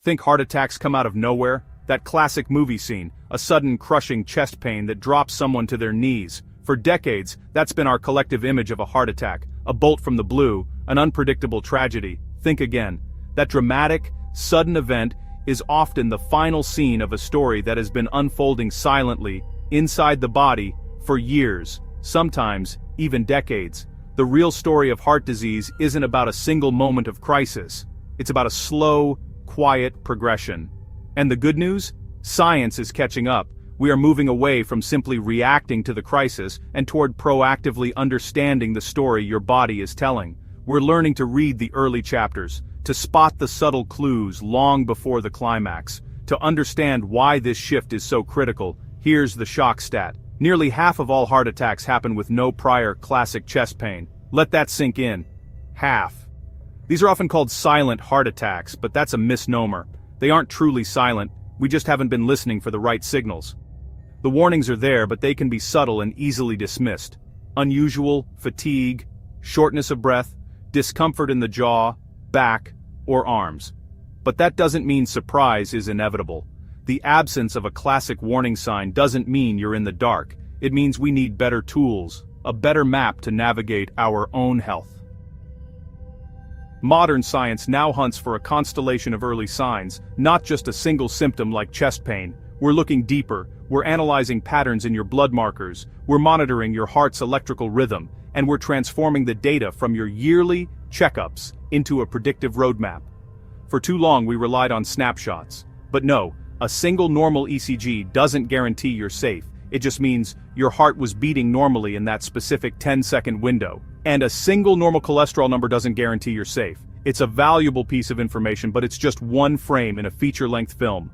Think heart attacks come out of nowhere? That classic movie scene, a sudden crushing chest pain that drops someone to their knees. For decades, that's been our collective image of a heart attack, a bolt from the blue, an unpredictable tragedy. Think again. That dramatic, sudden event is often the final scene of a story that has been unfolding silently, inside the body, for years, sometimes even decades. The real story of heart disease isn't about a single moment of crisis. It's about a slow, quiet progression. And the good news? Science is catching up. We are moving away from simply reacting to the crisis and toward proactively understanding the story your body is telling. We're learning to read the early chapters, to spot the subtle clues long before the climax. To understand why this shift is so critical, here's the shock stat. Nearly half of all heart attacks happen with no prior classic chest pain. Let that sink in. Half. These are often called silent heart attacks, but that's a misnomer. They aren't truly silent, we just haven't been listening for the right signals. The warnings are there, but they can be subtle and easily dismissed. Unusual, fatigue, shortness of breath, discomfort in the jaw, back, or arms. But that doesn't mean surprise is inevitable. The absence of a classic warning sign doesn't mean you're in the dark. It means we need better tools, a better map to navigate our own health. Modern science now hunts for a constellation of early signs, not just a single symptom like chest pain. We're looking deeper, we're analyzing patterns in your blood markers, we're monitoring your heart's electrical rhythm, and we're transforming the data from your yearly checkups into a predictive roadmap. For too long we relied on snapshots. But no, a single normal ECG doesn't guarantee you're safe. It just means your heart was beating normally in that specific 10-second window. And a single normal cholesterol number doesn't guarantee you're safe. It's a valuable piece of information, but it's just one frame in a feature-length film.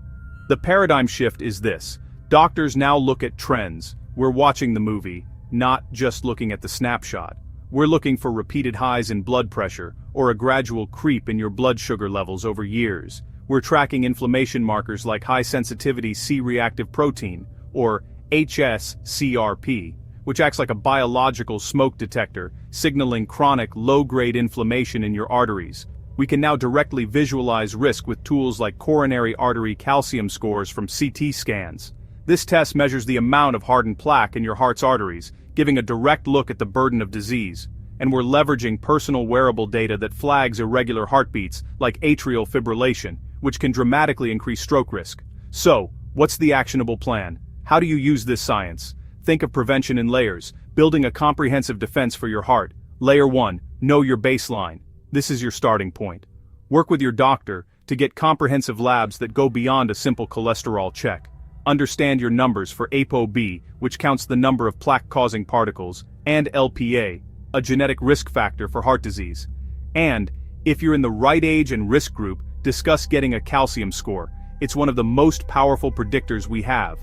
The paradigm shift is this. Doctors now look at trends. We're watching the movie, not just looking at the snapshot. We're looking for repeated highs in blood pressure, or a gradual creep in your blood sugar levels over years. We're tracking inflammation markers like high-sensitivity C-reactive protein, or HSCRP, which acts like a biological smoke detector, signaling chronic low-grade inflammation in your arteries. We can now directly visualize risk with tools like coronary artery calcium scores from CT scans. This test measures the amount of hardened plaque in your heart's arteries, giving a direct look at the burden of disease. And we're leveraging personal wearable data that flags irregular heartbeats, like atrial fibrillation, which can dramatically increase stroke risk. So, what's the actionable plan? How do you use this science? Think of prevention in layers, building a comprehensive defense for your heart. Layer 1, know your baseline. This is your starting point. Work with your doctor to get comprehensive labs that go beyond a simple cholesterol check. Understand your numbers for ApoB, which counts the number of plaque-causing particles, and LPA, a genetic risk factor for heart disease. And, if you're in the right age and risk group, discuss getting a calcium score. It's one of the most powerful predictors we have.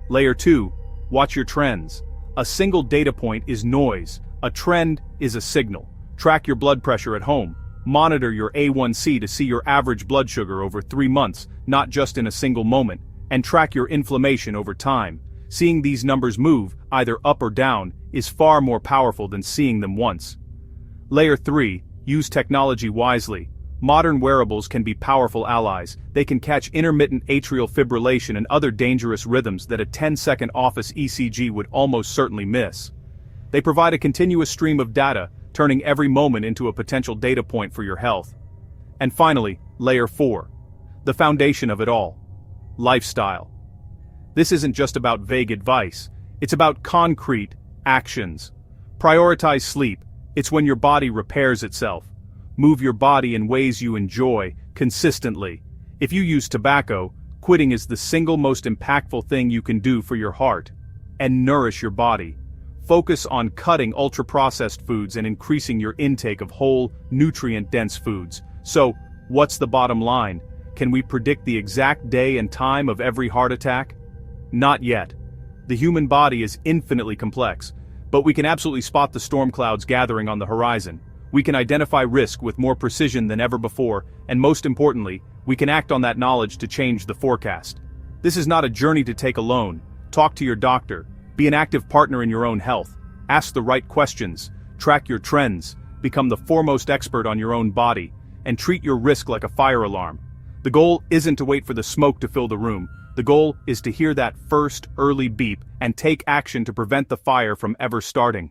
Layer 2, watch your trends. A single data point is noise. A trend is a signal. Track your blood pressure at home. Monitor your A1C to see your average blood sugar over 3 months, not just in a single moment. And track your inflammation over time. Seeing these numbers move, either up or down, is far more powerful than seeing them once. Layer 3, use technology wisely. Modern wearables can be powerful allies. They can catch intermittent atrial fibrillation and other dangerous rhythms that a 10-second office ECG would almost certainly miss. They provide a continuous stream of data, turning every moment into a potential data point for your health. And finally, Layer 4, the foundation of it all. Lifestyle. This isn't just about vague advice, it's about concrete actions. Prioritize sleep. It's when your body repairs itself. Move your body in ways you enjoy, consistently. If you use tobacco, quitting is the single most impactful thing you can do for your heart. And nourish your body. Focus on cutting ultra-processed foods and increasing your intake of whole, nutrient-dense foods. So, what's the bottom line? Can we predict the exact day and time of every heart attack? Not yet. The human body is infinitely complex, but we can absolutely spot the storm clouds gathering on the horizon. We can identify risk with more precision than ever before, and most importantly, we can act on that knowledge to change the forecast. This is not a journey to take alone. Talk to your doctor. Be an active partner in your own health. Ask the right questions. Track your trends. Become the foremost expert on your own body. And treat your risk like a fire alarm. The goal isn't to wait for the smoke to fill the room. The goal is to hear that first early beep and take action to prevent the fire from ever starting.